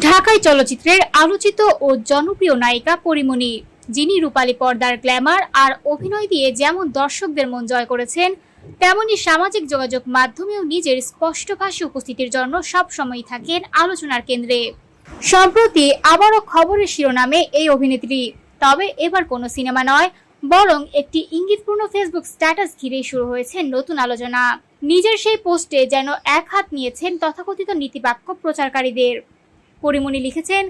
ঢাকাই চলচ্চিত্রের আলোচিত ও জনপ্রিয় নায়িকা পরীমনি, যিনি রূপালী পর্দার গ্ল্যামার আর অভিনয় দিয়ে যেমন দর্শকদের মন জয় করেছেন, তেমনি সামাজিক যোগাযোগ মাধ্যমেও নিজের স্পষ্টভাষী উপস্থিতির জন্য সবসময়ই থাকেন আলোচনার কেন্দ্রে। সম্প্রতি আবারও খবরের শিরোনামে এই অভিনেত্রী, তবে এবার কোনো সিনেমা নয়, বরং একটি ইঙ্গিতপূর্ণ ফেসবুক স্ট্যাটাস ঘিরে শুরু হয়েছে নতুন আলোচনা। নিজের সেই পোস্টে যেন এক হাত নিয়েছেন তথাকথিত নীতিবাক্য প্রচারকারীদের। পরীমনি লিখেছেন,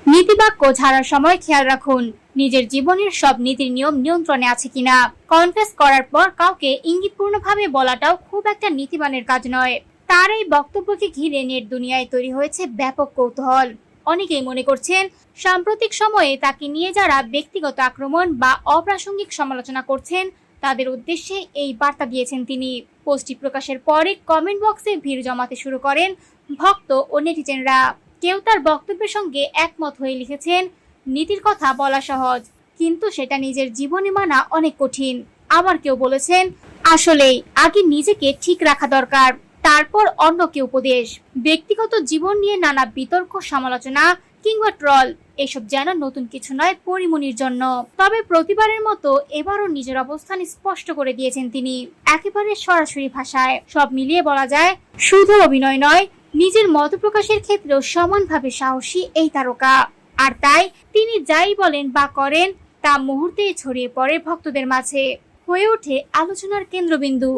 নীতিবাক্য ঝাড়ার সময় খেয়াল রাখুন নিজের জীবনের সব নীতির নিয়ম নিয়ন্ত্রণে আছে কিনা। কনফেস করার পর কাউকে ইঙ্গিতপূর্ণভাবে বলাটাও খুব একটা নীতিবানের কাজ নয়। তার এই বক্তব্যকে ঘিরে নেট দুনিয়ায় তৈরি হয়েছে ব্যাপক কৌতূহল। অনেকেই মনে করছেন, সাম্প্রতিক সময়ে তাকে নিয়ে যারা ব্যক্তিগত আক্রমণ বা অপ্রাসঙ্গিক সমালোচনা করছেন, তাদের উদ্দেশ্যে এই বার্তা দিয়েছেন তিনি। পোস্টটি প্রকাশের পরে কমেন্ট বক্সে ভিড় জমাতে শুরু করেন ভক্ত ও নেটিজেনরা। কেউ তার বক্তব্যের সঙ্গে একমত হয়ে লিখেছেন, নীতির কথা বলা সহজ, কিন্তু সেটা নিজের জীবনে মানা অনেক কঠিন। আবার কেউ বলেছেন, আসলেই আগে নিজেকে ঠিক রাখা দরকার, তারপর অন্যকে উপদেশ। ব্যক্তিগত জীবন নিয়ে নানা বিতর্ক, সমালোচনা কিংবা ট্রল এসব যেন নতুন কিছু নয় পরীমনির জন্য। তবে প্রতিবারের মতো এবারও নিজের অবস্থান স্পষ্ট করে দিয়েছেন তিনি, একেবারে সরাসরি ভাষায়। সব মিলিয়ে বলা যায়, শুধু অভিনয় নয়, নিজের মত প্রকাশের ক্ষেত্রেও সমানভাবে সাহসী এই তারকা। আর তাই তিনি যাই বলেন বা করেন তা মুহূর্তেই ছড়িয়ে পড়ে ভক্তদের মাঝে, হয়ে ওঠে আলোচনার কেন্দ্রবিন্দু।